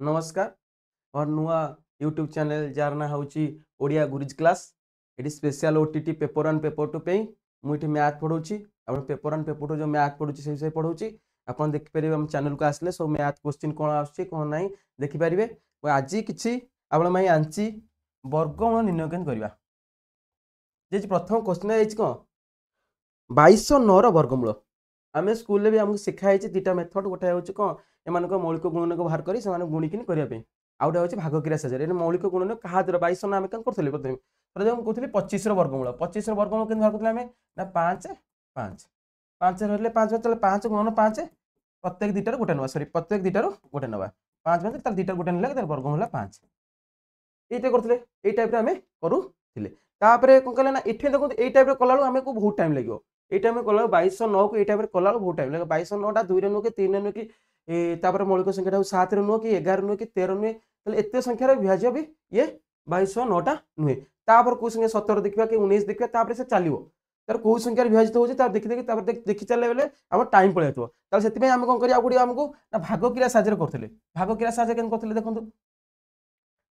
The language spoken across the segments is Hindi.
नमस्कार और नुआ यूट्यूब चैनल जार ना हूँ ओडिया गुरुज क्लास ये स्पेशल ओटीटी पेपर 1 पेपर 2 पे मुझे मैथ पढ़ाऊँगी आप पेपर 1 पेपर 2 जो मैथ पढ़ुची से विषय पढ़ाऊँगी आप देखिपारे आम चैनल को आसले सब मैथ क्वेश्चन कौन आसूँ कौन ना देखिपारे आज कि आपण आनी वर्गमूल निर्णय कें करवा प्रथम क्वेश्चन है कौन 2209 वर्गमूल आम स्कूल भी आमको शिखाई दुटा मेथड गोटे हूँ कौन एम मौलिक गुणन को बाहर कर गुणिकी करने आउ गए भाग क्रिया साझे मौलिक गुणन क्या 22 आम कौन करें प्रथम प्रथम कहते 25 वर्गमूल 25 वर्गमूल के बाहर करें ना 5 5 5 रही 5 5 गुणन 5 प्रत्येक दुटार गोटे ना सरी प्रत्येक दुटार गोटे ना 5 5 दुटा गोटे ना वर्गमूल 5 ये करते ये टाइप आम करूँ कौन कले ना ये देखो ये टाइप कला आम को बहुत टाइम लगे ये टाइम कला 2209 को ये टाइप कला बहुत टाइम लगे 2209 2 नुह कि 3 नुह कि मौलिक संख्या 7 नुह कि 11 नुह कि 13 नुहे एत संख्यार विभाज्य भी ये 2209 नुहे तापर कौ संख्या 17 देखा कि 19 देखा से चलो तार कौ संख्या विभाजित होती देखी देखी देखी चलने बेले आम टाइम पलि से आम कौन करा आमको ना भाग क्रिया साझे करते भाग क्रिया साझे के करते देखो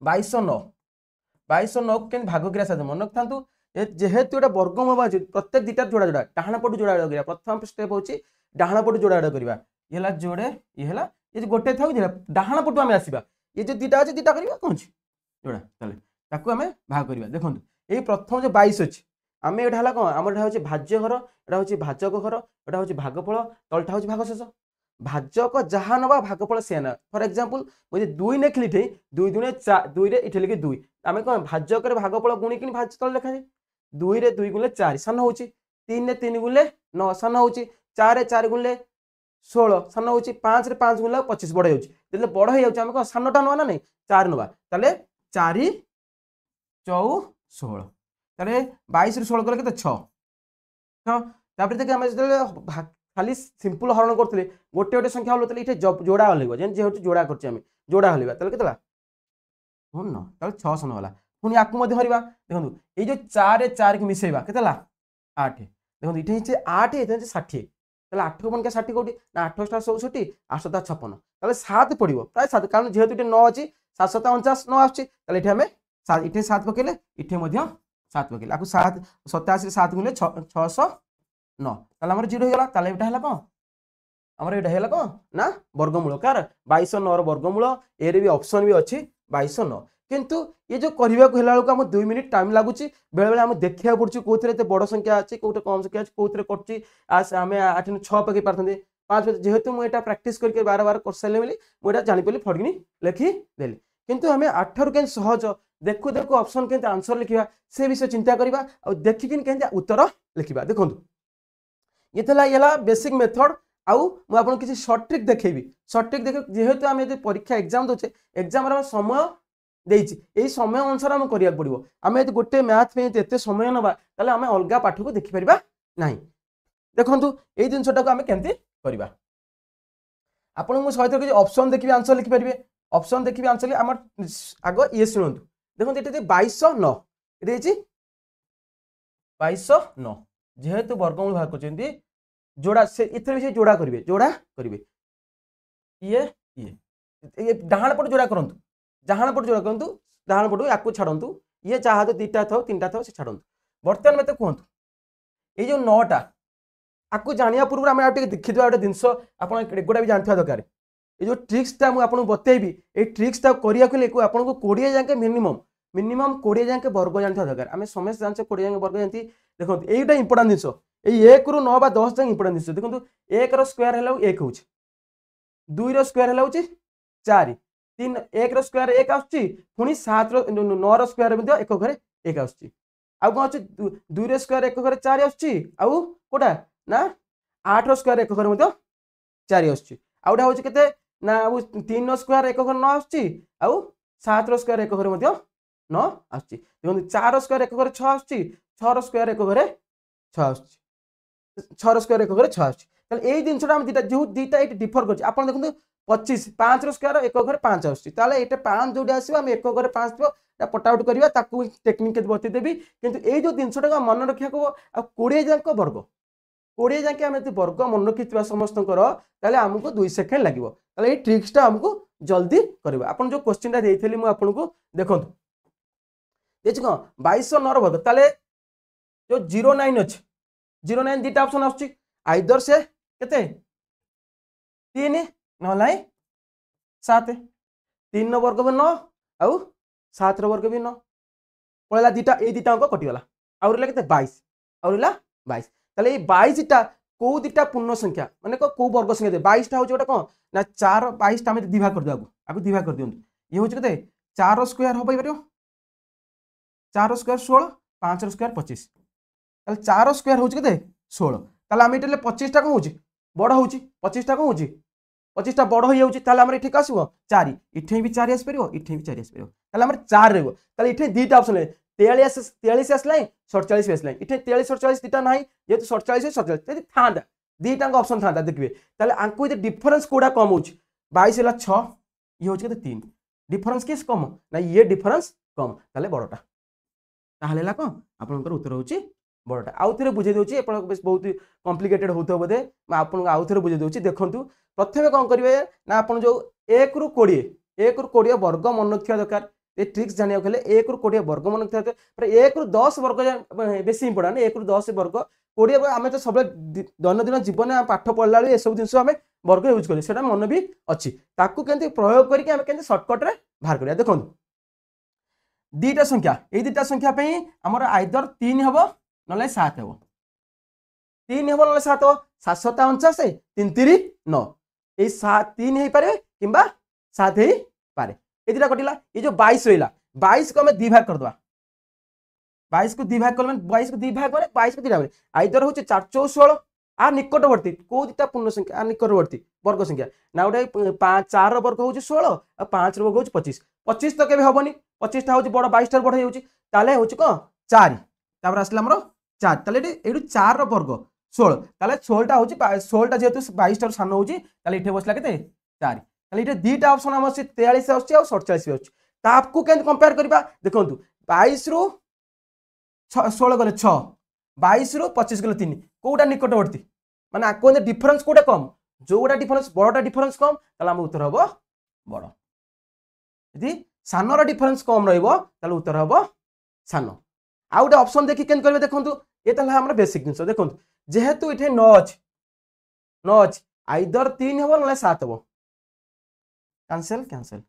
2209 के भाग क्रिया साझे मन रखता जेहेतु गोटे वर्गमूल प्रत्येक दुटार जोड़ा जोड़ा डाण पटू जोड़ा जोड़ा प्रथम स्टेप हूँ डाण पटू जोड़ा जोड़ा करवा ये जोड़े ये गोटे था डाण पटू आम आसवा ये जो दुटा अच्छे दुटा करवा कौन जोड़ा चले आम भाग करवा देखो ये प्रथम जो 22 अच्छी आम यहाँ कौन आम यहाँ हूँ भाज्य घर यहाँ हूँ भाजक घर यहाँ हूँ भागफल तलटा हूँ भागशेष भाजक जहाँ नवा भागफल से ना फर एक्जामपल मुझे 2 लिखली 2 दुणे 2 ये लिखी 2 आम कौन भाजक भागफल गुणिकी भाज तल लिखा 2 रे 2 गुणे 4 सान हो 3 रे 3 गुणे 9 सान हो 4 रे 4 गुणे 16 सान हो 5 रे 5 गुणे 25 बड़ हो बड़ हो जाए कौन सानटा नवा ना नहीं 4 नवा ताले 4 4 16 ताले 22 रे 16 कले केते 6 देखे आम खाली सिंपल हरण करते गोटे गोटे संख्या हल ये जोड़ा हल्व जेहतु जोड़ा कर जोड़ा हल्वा के 6 वाला पुणी आपको हरवा देखो ये जो 4 रे 4 की मिसेवा के 8 देखो ये 8 ये 60 8 को 60 कौटी ना 8 टा 64 8 टा 56 7 पड़ो प्राय 7 कारण जेहतु ये 9 अच्छी 7 7 49 9 आसमें ये 7 पकेले ये 7 पकेले आपको 7 87 7 गुणे 609 आम जीरो होगा यहाँ कौन आमर यहाँ कौन ना वर्गमूल कार 2209 वर्गमूल ए भी ऑप्शन भी अच्छी 2209 किंतु ये जो करने को हेल्ला आम 2 मिनिट टाइम लगुच बेले बेले आम देखा पड़े कौन बड़ संख्या अच्छी कौटे कम संख्या अच्छी कौन करें 8 6 पकई पारे 5 जेहेतु मुझे प्राक्ट करके बार बार कर सारे बोली मुझे जापरि फटकिनी लिखिदेली किंतु आम 8 रु कहीं सहज देखु देखु ऑप्शन के आंसर लिखा से विषय चिंता करवा और देखिकी के उत्तर लिखा देखो ये था बेसिक मेथड आउ मुझे किसी सर्ट ट्रिक देखेबी सर्ट ट्रिक देख जेहेतु आम परीक्षा एग्जाम दौचे एग्जाम समय यही समय अनुसार आम करा पड़ो आम यदि गोटे मैथ में एत समय नवा ताले आम अलग पाठ को देखिपर ना देखो ये जिनटा को आम केमती करवा आपको सहित किसी ऑप्शन देखिए आंसर लिखिपारे ऑप्शन देखिए आंसर आम आग ये शुणु देखो ये 2209 ये 2209 जेहेतु वर्गमूल भाग कर जोड़ा से इसे जोड़ा करेंगे ये डाण पट जोड़ा करूँ डाण पट जोड़ा करूँ डाण पटू या छाड़ू ये चाह तो 2टा था 3टा था छाड़ू बर्तमान मत कहतु ये जो 9टा आपको जाना पूर्व आम देखी गोटे जिनस आप गोटा भी जानता दरकार ये जो ट्रिक्सटा मुझे बतेबी ये ट्रिक्सटा करने आपको 20 जाके मिनिमम 20 जाके वर्ग जानता दरकार आम समस्त जानते 20 जाके वर्ग जानती देखो यहीटा इंपोर्टां जिन ये 1 ରୁ 9 ବା 10 तक इंपोर्टां जिन देखो 1 रो स्क्वायर है 1 हो 2 रो स्क्वायर है 4 3 1 रो स्क्वायर 1 आसुची पुणी 7 रो 9 रो स्क्वायर मध्ये एक घरे 1 आसुची आ कोन अछि 2 रो स्क्वायर एक घरे 4 आसुची आ कोटा ना 8 रो स्क्वायर एक घरे मध्ये 4 आसुची आउडा होची केते ना 3 रो स्क्वायर एक घरे 9 आसुची आ 7 रो स्क्वायर एक घरे मध्ये 9 आसुची देखो 4 रो स्क्वायर एक घरे 6 आसुची 6 रो स्क्वायर एक घरे 6 आसुची 6 रो स्क्वायर एक घरे 6 आसुची ताले एई जिनसटा हम दिटा जो दिटा एटी डिफर करछि आपण देखु 25 5 रो स्क्वायर एक घरे 5 आसुची ताले एटा 5 जोडी आसीबा हम एक घरे 5 थो पट आउट करबा ताकू टेक्निक बतई देबी किंतु एई जो जिनसटा मन रखिया को आ 20 जाक वर्ग 20 जाके आम वर्ग मन रखि समस्त ताले हमको 2 सेकेंड लगे ताले एई ट्रिक्सटा हमको जल्दी कर आपन जो क्वेश्चन टा देइथली मु आपन को देखंतु देछि कोन 2209 वर्ग ताले जो 09 अछि 09 दिटा ऑप्शन आछी आइदर से केते 3 न लाई 7 3 नो वर्ग भी 9 आउ 7 रो वर्ग भी 9 पळला दिटा ए दिटा अंक कटि गला आउ रहला केते 22 आउ रहला 22 ताले ए 22 टा को दिटा पूर्ण संख्या माने को वर्ग संख्या दे 22 टा हो जोटा कोन ना 4 22 टा में दिभाग कर दो आगु दिभाग कर दियंतु ये हो केते 4 स्क्वायर हो पाइबरो 4 स्क्वायर 16 5 स्क्वायर 25 ताले 4 स्क्वायर हो केते 16 ताले हम इटले 25 टा को होची बड़ होची 25 टा को होची 25 टा बड़ हो जाउची ताले हमर इठी कासिबो 4 इठी भी 4 आस परिबो इठी भी 4 आस परिबो ताले हमर 4 रहबो ताले इठी दीटा ऑप्शन है 43 आसलाई 47 आसलाई इठी 43 47 दीटा नाही जेतु 47 47 तेति थांदा दीटा का ऑप्शन थांदा देखबे ताले आंको इते डिफरेंस कोडा कम होची 22 हला 6 ये होची केते 3 डिफरेंस किस कम ना ये डिफरेंस कम ताले बड़टा ताहले ला कोन आपनकर उत्तर होची बड़टा आउ थरे बुझे दोची आपण बहुत कॉम्प्लिकेटेड होतो बदे मैं आपन आउ थरे बुझे दोची देखंतु प्रथमे कोन करिवे ना आपण जो 1 रु 20 वर्ग मन रखिया दरकार ये ट्रिक्स जानिया गेले 1 रु 20 वर्ग मन रखिया पर 1 रु 10 वर्ग बेसी इंपोर्टेंट 1 रु 10 वर्ग 20 आमे तो सब दैनंदिन जीवन पाठ पढ़ला ए सब जिंस आमे वर्ग यूज करी सेटा मन भी अछि ताकू केंति प्रयोग करी आमे केंति शॉर्टकट रे बाहर करिया देखंतु दीटा संख्या ए दीटा संख्या पे हमर आइदर 3 हबो नले 7 हबो 3 हबो नले 7 हबो 7 49 3 3 9 ए 7 3 हे पारे किबा 7 हे पारे ए दीटा कटिला ये जो 22 रहिला 22 को हमें दी भाग कर दवा 22 को दी भाग कर 22 को दी भाग करे 22 को दी भाग आइदर होचे 4 4 16 आ निकटवर्ती को दीटा पूर्ण संख्या आ निकटवर्ती वर्ग संख्या ना उडे 5 4 रो वर्ग होचे 16 आ 5 रो वर्ग होचे 25 25 तो केबे हबनी 25 टा होचे बड़ 22 टा बड़ होउची ताले होचे को 4 तापर आसला हमरो 4 ताले एडु 4 रो वर्ग 16 ताले 16 टा होची 16 टा जेतु 22 टा सान होची ताले इठे बसला केते 4 ताले इठे दीटा ऑप्शन हम अछि 43 आछि आ 47 आछि तापकु केन कंपेयर करबा देखंतु 22 रु 16 गले 6 22 रु 25 गले 3 कोडा निकटवर्ती माने आको डिफरेंस कोडा कम जोडा डिफरेंस बड़टा डिफरेंस कम ताले हम उत्तर हबो बड़ यदि सानर डिफरेंस कम रहइबो ताले उत्तर हबो सानो आ गोटे ऑप्शन देखि केन करबे देखंतु ए ताले हमर बेसिक जिंस देखंतु जेहेतु इठे 9 अछि आइदर 3 हबो नले 7 हबो कैंसिल कैंसिल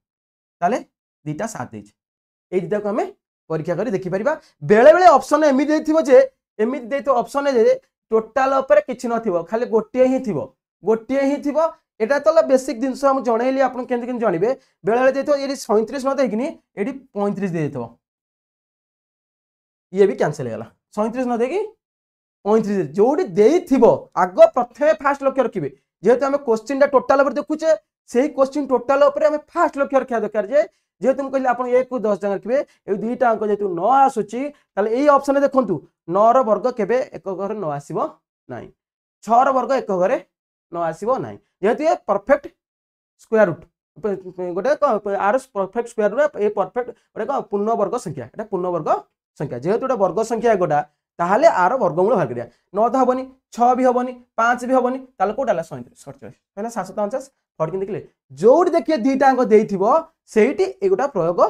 ताले दीटा 7 देछ ए दीटा को हमें परीक्षा करी देखि परिबा बेले बेले ऑप्शन एमि देथिबो जे एमि देतो ऑप्शन जे टोटल ऊपर किछ नथिबो खाली गोटिए ही थिबो एटा तो बेसिक जिंस हम जणैली आपन केन केन जानिबे बेले बेले देतो एडी 37 न देकिनी एडी 35 दे देतो ये भी कैंसिल हो गला 37 न देकी 35 जोडी देथिबो आगो प्रथमे फास्ट लक्ष्य रखिबे जेहेतु हम क्वेश्चन टा टोटल ऊपर देखुचे सेही क्वेश्चन टोटल ऊपर हम फास्ट लक्ष्य रखिया दरकार जे जेहेतु हम कहले आपण 1 को 10 जगह रखिबे ए दुईटा अंक जेतु 9 आसुची ताले एई ऑप्शन रे देखंतु 9 रो वर्ग केबे एक घरे 9 आसीबो नाही 6 रो वर्ग एक घरे 9 आसीबो नाही जेहेतु ये परफेक्ट स्क्वायर रूट गोटे आर परफेक्ट स्क्वायर रूट ए परफेक्ट गोटे पूर्ण वर्ग संख्या एटा पूर्ण वर्ग संख्या जेहेतु गोटे वर्ग संख्या गोटा ताहले आर वर्गमूल बाहर करिया 9 तो हबनी 6 भी हबनी 5 भी हबनी ताले कोटा 37 47 पहला 749 फटकिन देखले जोडी देखिए दीटा अंक देइथिबो सेहीटी एगोटा प्रयोग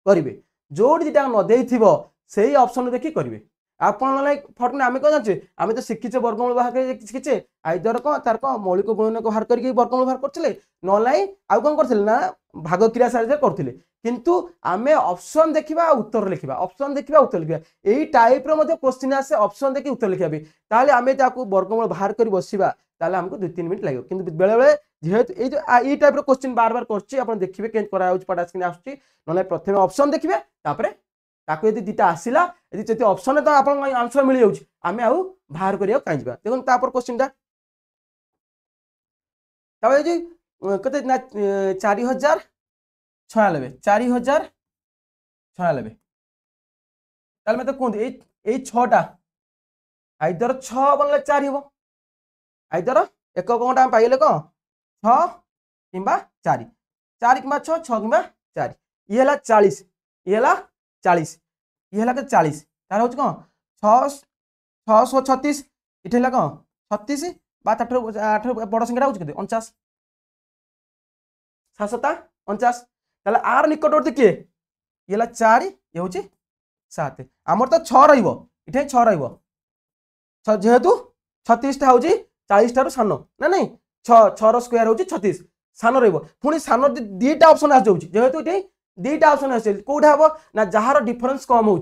करिवे जोडी दीटा न देइथिबो सेही ऑप्शन देखि करिवे आपण लाइक फटकिन आमे को जानचे आमे तो शिखिचे वर्गमूल बाहर कर शिखिचे आइदर को तार को मौलिक गुणन को बाहर करके वर्गमूल बाहर करथिले न लाई आ कोन करथिले ना भाग क्रिया साहाय्य करथिले किंतु आमे ऑप्शन देखिबा उत्तर लिखिबा ऑप्शन देखिबा उत्तर लिखिबा एई टाइप रो मध्ये क्वेश्चन आसे ऑप्शन देखि उत्तर लिखिबा ताले आमे ताकू वर्गमूल बाहर करी बसिबा ताले हमको 2-3 मिनिट लागो किंतु बेले बेले जेहेतु ए जो ई टाइप रो क्वेश्चन बार बार करछि आपण देखिबे केन करा आउछ पटा स्क्रीन आछछि नले प्रथमे ऑप्शन देखिबे तापरे ताकू यदि दिटा आसिला यदि जति ऑप्शन तो आपण आंसर मिल जाउछ आमे आउ बाहर करिया काई जिबा देखन तापर क्वेश्चन ता तबे जे कते ना 4096 4096 ताले मैं तो कोन ए 6 टा आइदर 6 बनले 4 हेबो आइदर एक कोंटा हम पाइले को 6 किबा 4 4 किबा 6 6 किबा 4 ये हला 40 ये हला 40 ये हला के 40 तार होच को 636 इठे हला को 36 बा 8 बड़ संख्या होच के 49 7 7 49 ताले आर निकटवर्ती किए ये 4 ये हूँ 7 आमर तो 6 रही 6 रही जेहेतु 36 टा हूँ 40 टारू सान ना नहीं 6 स्क्वायर हूँ 36 सान रुणी सान दीटा ऑप्शन आ जाऊँ जेहेतु ये दीटा ऑप्शन आस कौटा हम ना जार डिफरेंस कम हो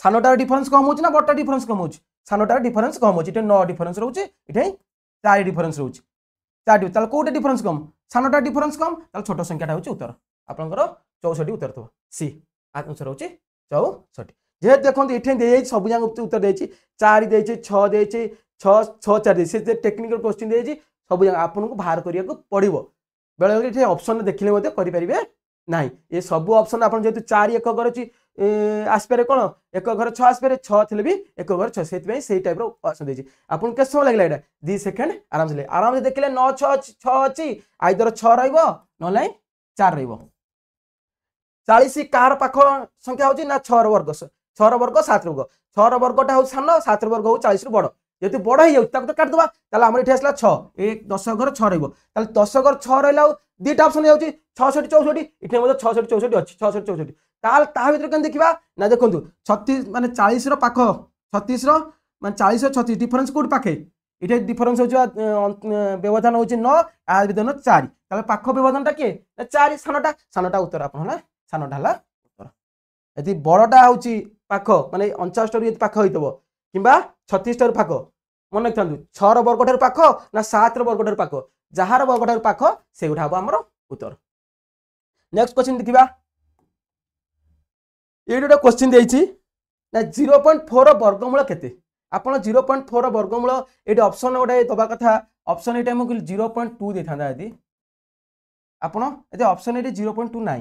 सानटार डिफरेंस कम हो ना बड़टा डिफरेंस कम हो सानटार डिफरेंस कम हो 9 डिफरेंस रोचे ये 4 डिफरेंस रोचे 4 कौटे डिफरेंस कम सानटार डिफरेंस कम छोट संख्याटा हूँ उत्तर आपंकर 64 उत्तर थो सी आंसर हूँ 64 जेहेतु देखो ये सब जाक उत्तर देती 4 दे 6 दे 6 4 दे टेक्निकल क्वेश्चन दे सब जाक आपको बाहर करने को पड़ो बेले ऑप्शन देखिले करें ना ये सब ऑप्शन आप जेहतु 4 एक घर अच्छी आसपे कौन एक घर 6 आसपे 6 थे भी एक घर 6 से टाइप ऑप्शन देती आपको केत समय लगे यहाँ 2 सेकेंड आराम से देखिले 9 6 अच्छी आइदर 6 रही 4 रही 40 कार पाख संख्या हूँ ना 6 वर्ग 6 वर्ग 7 वर्ग 6 वर्गटा हूँ सान 7 वर्ग हूँ 40 बड़ जेहतु बड़ हो तो काटिदेवा आम ये आसला 6 एक 10 घर 6 रही 10 घर 6 रहा दुटा ऑप्शन जाऊँगी 66 64 ये 66 64 अच्छी 66 64 भर कम देखा ना देखो 36 माने 40 पाख 36 मान 40 36 डिफरेंस कौट पाखे ये डिफरेंस हो व्यवधान हूँ 9 आ विधान 4 पाख व्यवधानटा किए 4 सानटा उत्तर आप सानटा उत्तर यदि बड़टा हूँ पाख माने 49 टारू पाख हो कि 36 टारू पाख मन रखता 6 वर्ग ठार पाख ना 7 वर्ग ठार पाख जार वर्ग ठार पाख से गुटा हम आमर उत्तर नेक्स्ट क्वेश्चन देखा ये गोटे क्वेश्चन देती ना 0.4 वर्गमूल केते आप 0.4 वर्गमूल ये ऑप्शन गोटे दबा कथा ऑप्शन ये मुझे 0.2 दे था यदि आप ऑप्शन ये 0.2 ना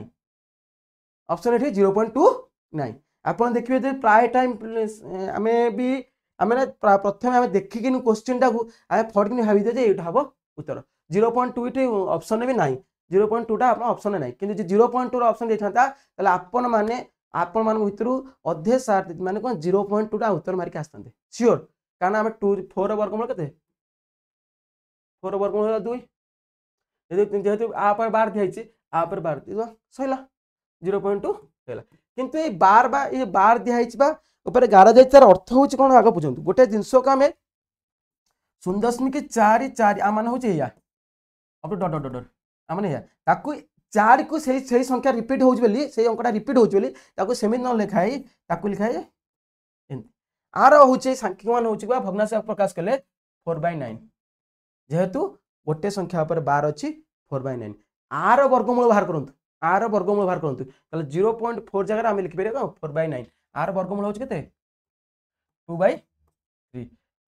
ऑप्शन ये 0.2 ना आप देखिए प्राय टाइम आम भी आम प्रथम आम देखिक क्वेश्चन टाक फटकिन भाई दे ये हम उत्तर 0.2 ये ऑप्शन भी ना 0.2 टा ऑप्शन ना कि 0.2 ऑप्शन देता आपण मैंने आपण मान भर अधे सार माने कौन 0.2 टा उत्तर मारिक आसते सियोर कारण आम 4 वर्गमूल के 4 वर्गमूल 2 जेहेतु आप बार दिखाई आप बार सैला 0.2 किंतु ये बार दिखाई गार जाए तार अर्थ हूँ कौन आग बुझे गोटे जिनस को आम 0.44 आम मान हूँ अब डर डर डर आम ताकू 4 को सही संख्या रिपीट हो अंकटा रिपीट हो सेमि न लिखाई लिखाए आर हूँ सांख्यिक मान हूँ भग्नांश प्रकाश कले 4/9 जेहेतु गोटे संख्या पर बार अच्छी 4/9 आर वर्गमूल बाहर करूँ आर वर्गमूल बाहर करूँ 0.4 जगह आम लिखिपर 4/9 आर वर्गमूल हूँ के 2/3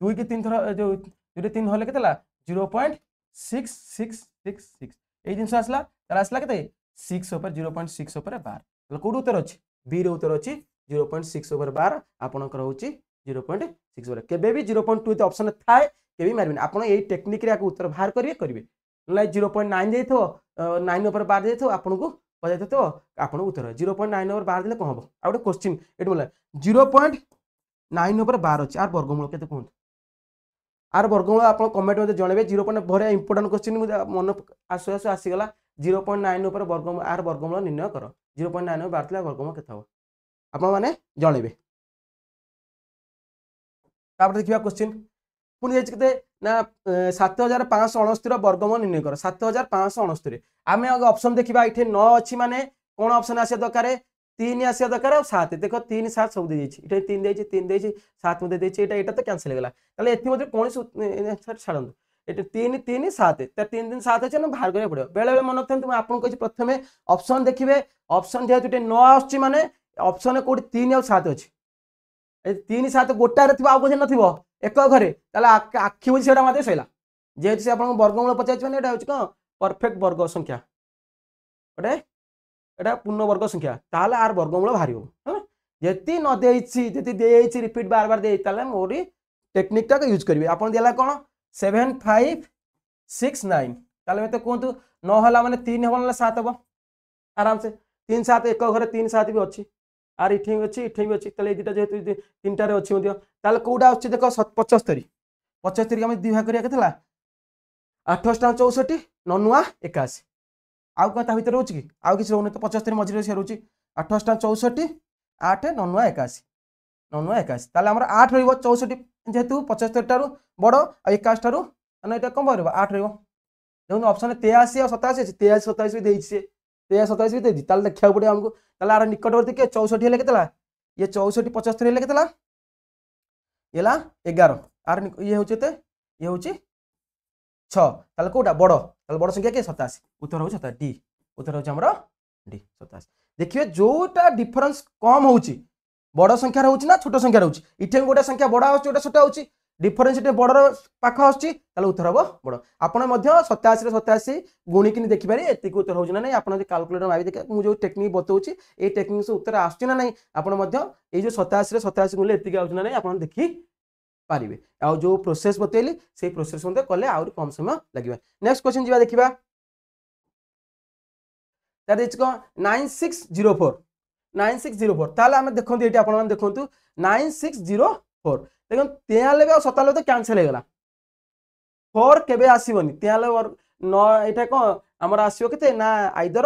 2 की 3 थर जो 3 हल के 0.6666 ये जिन आसला आसला के 6 ऊपर 0.6 ऊपर 12 कौट उत्तर अच्छी बी उत्तर अच्छी 0.6 ऊपर 12 आपंकर हूँ 0.6 केवे भी 0.2 ऑप्शन थाए के मारे आप टेक्निक उत्तर बाहर करेंगे ना 0.9 दे 9 ऊपर 12 दे आपको पचाई तो आपको उत्तर 0.9 ऊपर 12 देते कौन हम आ गए क्वेश्चन ये बोला 0.9 ऊपर 12 अच्छी आर वर्गमूल के कहते आर वर्गमूल आप कमेंट मत जनइबे 0.4 इंपोर्टाट क्वेश्चन मन आसु आसु आसीगला 0.9 ऊपर वर्गमूल आर वर्गमूल निर्णय कर 0.9 बाहर वर्गमूल के आप मैंने जनइबे देखिए क्वेश्चन पुणी जाते ना 7569 वर्गमूल निर्णय कर 7569 आम ऑप्शन देखा ये 9 अच्छी माने कौन ऑप्शन आसा दरकार 3 आसा दरकार और 7 देख 3 7 सब दे 3 दे 3 दे 7 मत दे ये तो कैंसिल होगा ताले कौन छाड़ू ये 3 3 7 3 3 7 अच्छे ना बाहर करा पड़ो बेले मन रखते मुझे आपको कही प्रथम ऑप्शन देखिए ऑप्शन जेहतु 9 आसुची माने ऑप्शन कौट 3 और 7 अच्छी 3 7 गोटार थी आगे न एक घरे आखि बुझी से मत सैला जेहतु से आपको वर्गमूल पचार मैंने यहाँ कौन परफेक्ट वर्ग संख्या गोटे यहाँ पूर्ण वर्ग संख्या ताल आर वर्गमूल बाहर जी न दे रिपीट बार बार दे मोरी टेक्निक टाक यूज करेंगे आप दिला कौन 7 5 6 9 ताले मत कहतु ना मैंने 3 हम ना 7 हम आराम से 3 7 एक घरे 3 7 भी अच्छी आर इठे भी अच्छी इठे भी अच्छी ताले दुटा जेहतु 3टार अच्छी कौटा आस देख 75 75 आम 2 भाग करा 28 64 9 9 81 आउ क्या भितर रोच कि आउ किसी रोनी तो 75 मझे से रोच 8 8 64 8 9 9 81 9 9 81 ताले हमर 8 रहइबो 64 जेहेतु 75 टारू बड़ आ 81 टारू माने एटा कम रहइबो 8 रहइबो देखो ऑप्शन 83 और 87 अछि 83 27 भी देछि से 83 27 भी देछि ताले देखिया पड़े हमको ताले आर निकटवर्ती के 64 हेले केतला ये 64 75 हेले केतला येला 11 आर ये होचे ते ये होची 6 ताले कोटा बड़ ताले बड़ संख्या के 87 उत्तर हो 87 डी उत्तर हो हमर डी 87 देखिए जोटा डिफरेंस कम होउची बड़ संख्या रहउची ना छोट संख्या रहउची इठे गोटे संख्या बड़ आउची गोटे छोट आउची डिफरेंस इठे बड़ पाख आउची ताले उत्तर हबो बड़ आपण मध्य 87 रे 87 गुणी किनि देखि पारे एति को उत्तर होउची ना नै आपण जे कैलकुलेटर माबी देख मु जो टेक्निक बतौची ए टेक्निक से उत्तर आउची ना नै आपण मध्य ए जो 87 रे 87 गुले एति के आउची ना नै आपण देखि पारिबे आ जो प्रोसेस बतैली से प्रोसेस मते कले आउर कम समय लागिबा नेक्स्ट क्वेश्चन जिबा देखिबा दैट इज को 9604 9604 ताले हम देखंतु एटी आपण मान देखंतु 9604 देखन 93 और 97 तो कैंसिल हो गला 4 केबे आसीबनी 93 और 9 एटा को हमर आसीबो केते ना आइदर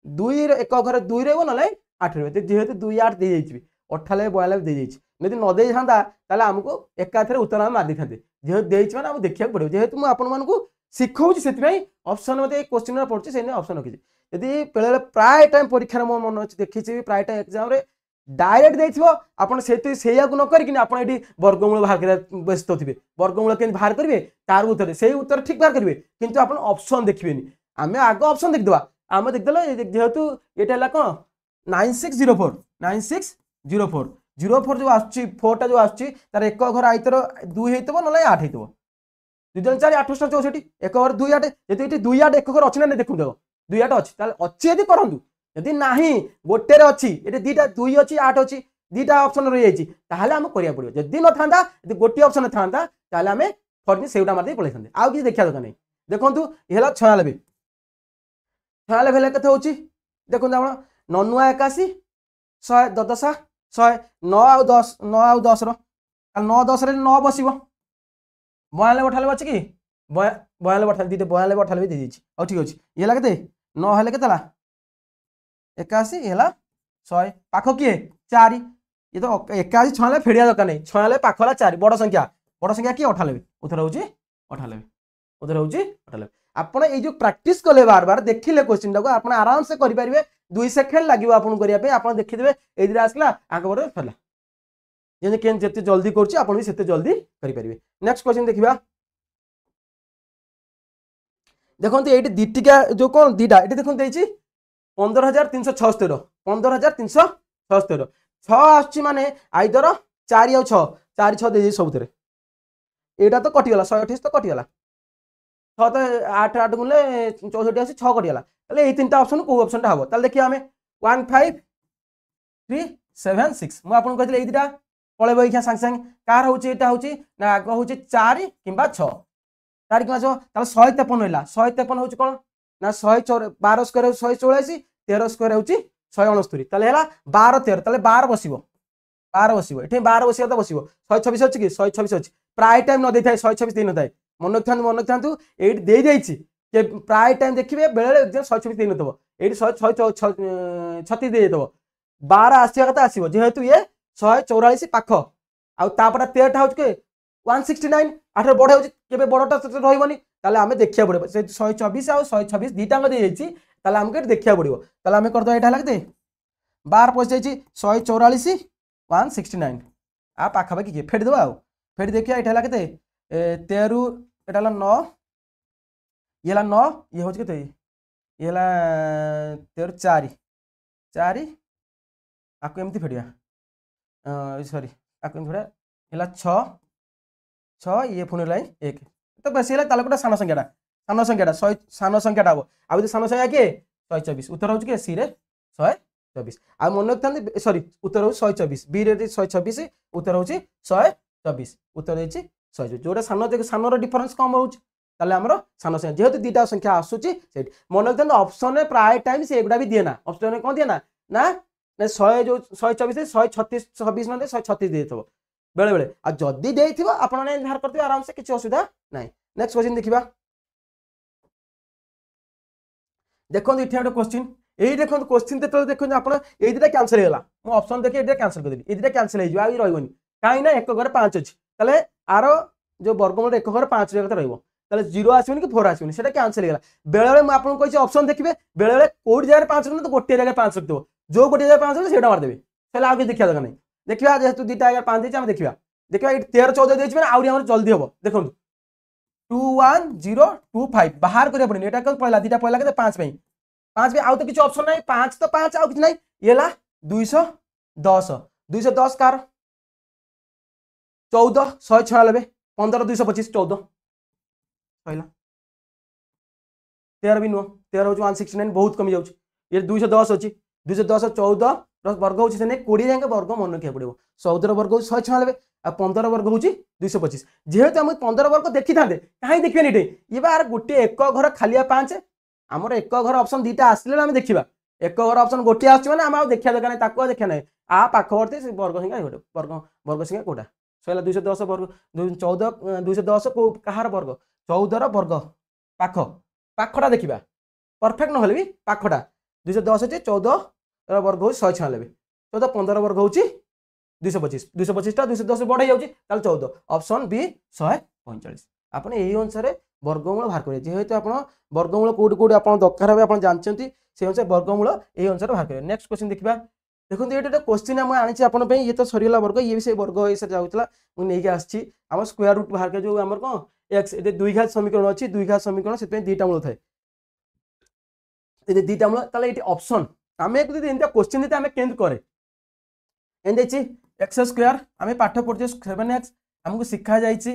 2 रे एक घर 2 रहबो नले 8 रहबो जेहेतु 2 8 दे जाइछि 98 92 दे जाइछि यदि न दे थांदा ताले हमको एकाथरे उत्तर हम मार दिथांते जेहेतु देइछि माने हम देखिया पड़ो जेहेतु मु आपण मानकू सिखौछि सेति भाई ऑप्शन मते क्वेश्चन रे पड़छि सेने ऑप्शन रखिछि यदि पेले प्राय टाइम परीक्षा रे मन अछि देखिछि प्राय टाइम एग्जाम रे डायरेक्ट देइथिबो आपण सेति सेया को न करि कि आपण एठी वर्गमूल बाहर करे व्यस्त थिबे वर्गमूल केन बाहर करिवे तार उत्तर सेही उत्तर ठीक बाहर करिवे किंतु आपण ऑप्शन देखिबेनी आमे आगो ऑप्शन देख दबा आमे देख देला जेहेतु एटा ला कोन 9604 9604 04 जो आछि 4 टा जो आछि तार एक घर आइतर 2 हेतबो नले 8 हेतबो 2 जन 4 8 64 एक घर 2 8 जति एठी 2 8 एक घर अछि ना देखु देखो 2 8 अछि ताले अछि यदि करंतु यदि नाही गोटे रे अछि एठी दीटा 2 अछि 8 अछि दीटा ऑप्शन रहि जाइछि ताहाले हम करिया पड़ियो यदि न थांदा यदि गोटे ऑप्शन थांदा ताहाले हम फर्नी सेउटा मार दे पळै थांदे आ कि देखिया दका नै देखंतु हेला 96 96 हेला कते होछि देखंतु आपण 99 81 100 10 100 9 आ 10 9 आ 10 रो 9 10 रे 9 बसिबो 92 बठाले अछि कि 92 बठाले दीटे 92 बठाले भी दे दिछि आ ठीक अछि हेला कते 9 हेले केतला 81 हेला 100 पाखो किए 4 ये तो 81 6 ले फेडिया दका नै 6 ले पाखला 4 बड़ संख्या की 98 उत्तर होउची 98 उत्तर होउची 98 आपण ए जो प्रैक्टिस कले बार बार देखिले क्वेश्चन टाको आपण आराम से करि परिबे 2 सेकंड लागिबो आपण करिया पे आपण देखि देबे ए दिरा आसला आगे बरे फला जे केन जते जल्दी करछि आपण भी सेते जल्दी करि परिबे नेक्स्ट क्वेश्चन देखिबा देखंतु एटी दिटिका जो कोन दीटा एटी देखंतु देछि 15376 15376 6 आछि माने आइदर 4 और 6 4 6 दे सबुतरे एटा तो कटि गला 128 तो कटि गला 6 तो 8 8 गुले 64 आसी 6 कटि गला तले ए तीनटा ऑप्शन को ऑप्शन टा हबो तले देखिया हमें 15376 मु आपन कहथिले ए दिटा पळे बइखा संग संग कार होची एटा होची ना आग होची 4 किबा 6 4 किबा 6 ताले 153 हैला 153 होची कोन ना 12 स्क्वायर 184 13 स्क्वायर होची 169 ताले हैला 12 13 ताले 12 बसिबो एठे 12 बसिया तो बसिबो 126 होची कि 126 होची प्राय टाइम न देथाय 126 दिन नथाय मन थांतु एट दे जाइछि के प्राय टाइम देखिबे बेले एग्जाम 126 दिन नथबो एट 136 दे देतबो 12 आसिया कथा आसीबो जेहेतु ये 144 पाख आ तापर 13 टा होच के 169 आठ बड़ होच केबे बड़टा रहइबनी ताले हमें देखिया पड़िबो से 124 आ 126 दीटा दे जाइछि ताले हमके देखिया पड़िबो ताले हमें कर दो एटा लागते 12 पहुंच जाइछि 144 169 आ पाखा बाकी के फेड दबा आ फेड देखिया एटा लागते 13 एटा ला 9 ये ला 9 ये होच केते ये ला 13 4 4 आको एमती फेडिया सॉरी आको एमती फेडिया ये ला 6 6 ये पुणी लाई 1 तो बेसी हेला ताले कोटा सानो संख्याटा 100 सानो संख्याटा हबो आ जे सानो संख्या के 124 उत्तर होच के सी रे 124 आ मन रखथांती सॉरी उत्तर हो 124 बी रे 126 उत्तर होची 124 उत्तर हेची 124 जोटा सानो देख सानो रो डिफरेंस कम होउची ताले हमरो सानो संख्या जेहेतु दीटा संख्या आसुची सेट मन रखथांती ऑप्शन रे प्राय टाइम से एगुडा भी दिए ना ऑप्शन रे कोन दिए ना ना 100 जो 124 136 26 नदे 136 देथबो बेले बेले आ जदी देइथिबो आपण ने निर्धार करथिबो आराम से किछ असुविधा नाही नेक्स्ट क्वेश्चन देखिबा देखो ये गोटे क्वेश्चन यही देखो क्वेश्चन जो देखो आप ये दुटा कैंसल होगा मुझे ऑप्शन देखिए ये कैंसल करदेली ये दुटा कैंसल हो रही कहीं एक घर 5 अच्छी ताले आर जो वर्गमूल एक घर 5 रहा जीरो आसबन कि 4 आसबन से कैंसल होगा बेले मुझे आपको कही ऑप्शन देखिए बेले कौट जगह 5 रखना तो गोटे जगह 5 रखिए जो गोटे जगह 5 रखे मारदेवे चलो आगे देखा दरकार नहीं देखा जेहतु दुटा जगह 5 देती देखा देखा ये 13 14 देती मैंने जल्दी हम देखो 21025 बाहर करिया पड़े एटा को पहला दुटा पहला के 5 पे 5 पे आउ तो किसी ऑप्शन नहीं 5 तो 5 आउ किछ नहीं ये ला 210 कार 14 196 15 225 14 पहला 13 भी नुह 13 हो 169 बहुत कमी जाउछ ये 210 अछि 210 14 वर्ग होछि से 20 जाके वर्ग मन रखिया पड़िबो 14 वर्ग 196 आ 15 वर्ग होछि 225 जेहेतु हम 15 वर्ग देखि थांदे काहे देखिबे निटे ये बार गोटे एक घर खालिया 5 हमर एक घर ऑप्शन दुटा आसले हम देखिबा एक घर ऑप्शन गोटे आछि माने हम देखिया दरकार नै ताको देखिया नै आ पाखवर्ती वर्ग संख्या गोटे वर्ग संख्या कोटा सैला 210 वर्ग 14 210 को कहार वर्ग 14 रो वर्ग पाखटा देखिबा परफेक्ट न होले भी पाखटा 210 अछि 14 रो वर्ग हो 196 14 15 वर्ग होछि 225 225 टा 210 बढ़ जाउछि ताल 14 ऑप्शन बी 145 आपण एही अनुसार वर्गमूल बाहर करिए जेहेतु आपण वर्गमूल कोड कोड आपण दरकार হবে आपण जानचंती से अनुसार वर्गमूल एही अनुसार बाहर करिए नेक्स्ट क्वेश्चन देखिबा देखो ये क्वेश्चन हम आनी आपण पे ये तो सरीला वर्ग ये भी से वर्ग ऐसे जाउतला मु नै के आछि हम स्क्वायर रूट बाहर के जो हमर को x ए दुई घात समीकरण अछि दुई घात समीकरण से दुईटा मूल थाए ए दुईटा मूल ताले एटी ऑप्शन हमें एक दिन एंता क्वेश्चन देते हमें केंद करे एंद अछि x स्क्वायर हमें पाठ पढ़ते 7x हमको सिखा जाइछि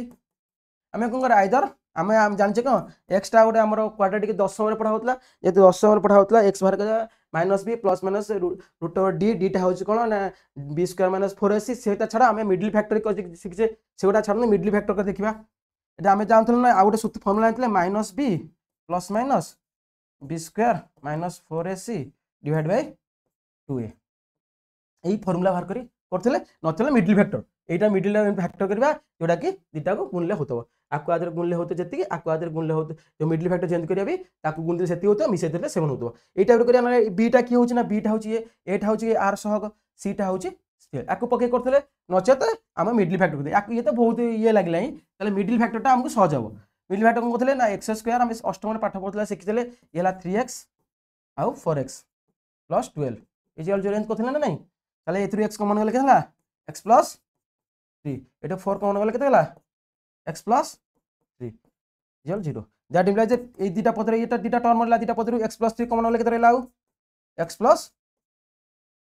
हमें कोन कर आइदर हमें जानछे को x टा गोटे हमर क्वाड्रेटिक 10 में पढ़ा होतला ये 10 में पढ़ा होतला x बाहर का minus b plus minus root over d d टा होछि कोन ना b स्क्वायर माइनस 4ac सेटा छडा हमें मिडिल फैक्टर को सिखजे सेटा छडा मिडिल फैक्टर को देखिबा एटा हमें जानथल ना आ गोटे सूत्र फार्मूला आनथले minus b plus minus b square minus 4ac divide by 2a एही फार्मूला बाहर करी करथले नथले मिडिल फैक्टर एटा मिडिल फैक्टर करबा जोडा कि दिटा को गुणले होतो आकु आदर गुणले होतो जति आकु आदर गुणले होतो जो मिडिल फैक्टर चेंज करिया भी ताकु गुणले सेति होतो मिसे देले 7 होतो ए टाइप करिया माने b टा की होछि ना b टा होछि ए टा होछि r सहग c टा होछि स्केल आकु पके करथले नचेत हम मिडिल फैक्टर कर आकु ये तो बहुत ये लागलै ताले मिडिल फैक्टर टा हमको सहज हबो मिडिल फैक्टर को कहथले ना x स्क्वायर हम अष्टम में पाठ पढथले सिखितले येला 3x आउ 4x प्लस 12 इजिकल जो रेंज कहथले ना नहीं ताले ए 3x कॉमन गले केला x प्लस 3 एटा 4 कॉमन गले केला x plus 3 equal 0 that implies ए दुटा पदर एटा दुटा टर्म रहला दुटा पदर x प्लस 3 कॉमन गले केते रहला x प्लस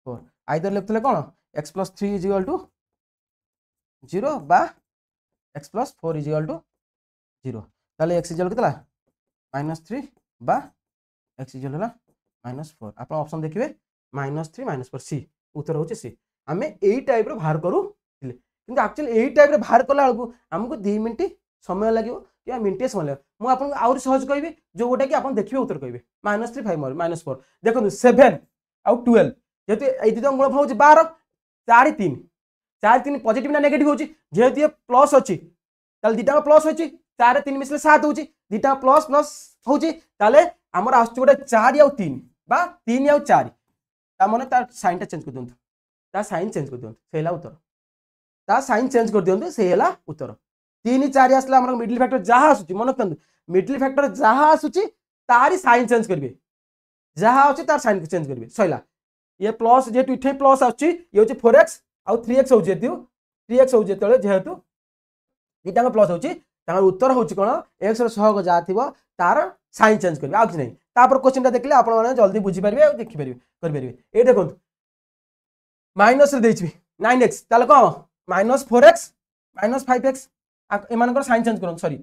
4 आइदर लिखथले कोन x प्लस 3 इजिकल टू 0 बा x प्लस 4 इजिकल टू 0 ताले x इजिकल केतला -3 बा x इजिकल होला -4 आपण ऑप्शन देखिबे -3 -4 सी उत्तर होचे सी हमें एई टाइप रो बाहर करू किंतु एक्चुअली एई टाइप रो बाहर कला हमको 2 मिनिट समय लागो या मिनिट समय लागो मु आपन और सहज कहबी जो गोटा कि आपन देखिबे उत्तर कहबे -3 5 -4 देखो 7 आउ 12 जेतु ए दिटा गुणफल होची 12 4 3 4 3 पॉजिटिव ना नेगेटिव होची जेतु ये प्लस अछि ताल दिटा प्लस होची 4 3 मिसले 7 होची दिटा प्लस प्लस होची ताले हमर आछी गोटे 4 आउ 3 बा 3 आउ 4 ता माने ता साइन टा चेंज कर दियंतु ता साइन चेंज कर दियंतु सेला उत्तर ता साइन चेंज कर दियंतु सेला उत्तर 3 4 आसला हमर मिडिल फैक्टर जहा आसुची मन रखंतु मिडिल फैक्टर जहा आसुची तारी साइन चेंज करबे जहा आछी तार साइन चेंज करबे सइला ये प्लस जेतु इथे प्लस आछी ये होची 4x आउ 3x हो जेतु 3x हो जेतले जेहेतु दिटा प्लस होची तार उत्तर होची कोन x रो सहग जा थिबो तार साइन चेंज करबे आ कि नहीं तापर क्वेश्चन ता देखले आपण माने जल्दी बुझी पारबे आ देखि पारबे कर पारबे ए देखंतु माइनस रे देछि 9x ताले को -4x -5x एमानकर साइन चेंज करन सॉरी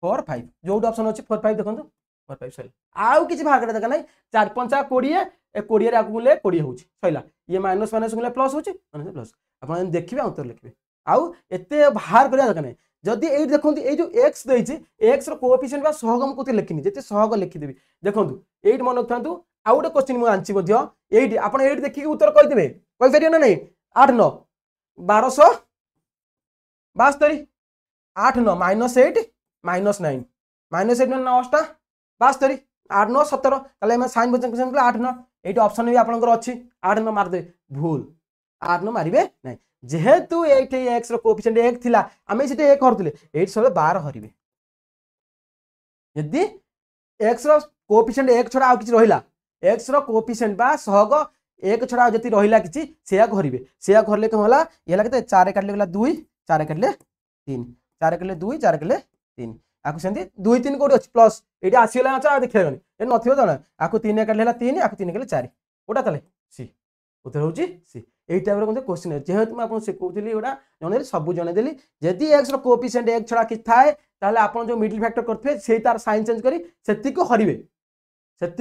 4 5 जो ऑप्शन अछि 4 5 देखंतु 4 5 सही आउ किछि भाग देका नै 4 5 20 ए 20 रे आगु गुले 20 होछि सहीला ये माइनस माइनस गुले प्लस होछि माने प्लस आपण देखिबे उत्तर लिखिबे आउ एते बाहर करिया देका नै जदि ए देखंतु ए जो x देछि x रो कोएफिशिएंट बा सहगम कोते लिखिनी जते सहग लिखि देबी देखंतु एट मन रखंतु आउ गोटे क्वेश्चन मु आंची मध्य एट आपण एट देखि उत्तर कहि देबे कहि फेरियो ना नै 8 9 1272 8 9 -8 -9 -8 9 9 8 72 8 9 17 তাহলে ଆମେ ସାଇନ୍ ବଚନ କଲେ 8 9 ଏଇଠି ଅପସନ ବି ଆପଣଙ୍କର ଅଛି 8 9 ମାରିଦେବେ ଭୁଲ 8 9 ମାରିବେ ନାହିଁ ଯେହେତୁ ଏଇଠି x ର କୋଏଫିସିଏंट 1 ଥିଲା ଆମେ ସେଠି 1 ହରୁଥିଲେ ଏଇଠି ସବୁ 12 ହରିବେ यदि x ର କୋଏଫିସିଏंट 1 ଛଡା ଆଉ କିଛି ରହିଲା x ର କୋଏଫିସିଏंट बा सहग 1 छड़ा जति रहिला किछि सेया घरिबे सेया घरले कोन होला येला केते 4 काटले गेला 2 4 काटले 3 4 काटले 2 4 काटले 3 आकु सेंती 2 3 कोडी अछि प्लस एटी आसीला आचा देखियोनी ए नथियो जण आकु 3 काटले होला 3 आकु 3 काटले 4 ओटा तले सी उत्तर होची सी एई टाइप रो कोन क्वेश्चन जेहेतु मैं आपन सिखौतिली ओटा जने सब जने देली यदि x रो कोएफिशिएंट 1 छड़ा कि थाए ताले आपन जो मिडिल फैक्टर करथबे सेई तार साइन चेंज करी सेति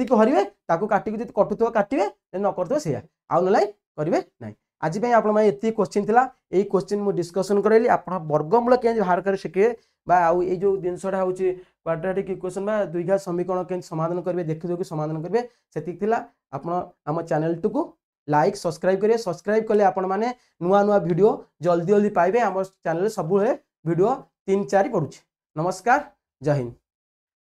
को हरिबे ताको काटी के कटुथबो काटिबे न करथबो सेया आउ नलाई करिवे नै आज पे आपण माय एति क्वेश्चन थिला एई क्वेश्चन मु डिस्कशन करैली आपण वर्गमूल केन बाहर कर सके बा आउ ए जो दिनसडा होची क्वाड्रेटिक इक्वेशन बा द्विघात समीकरण केन समाधान करबे देखि देखि समाधान करबे सेति थिला आपण हम चैनल टुकु लाइक सब्सक्राइब करिए सब्सक्राइब कले आपण माने नुवा नुवा वीडियो जल्दी जल्दी पाइबे हमर चैनल सब वीडियो 3 4 पडुची नमस्कार जय हिंद।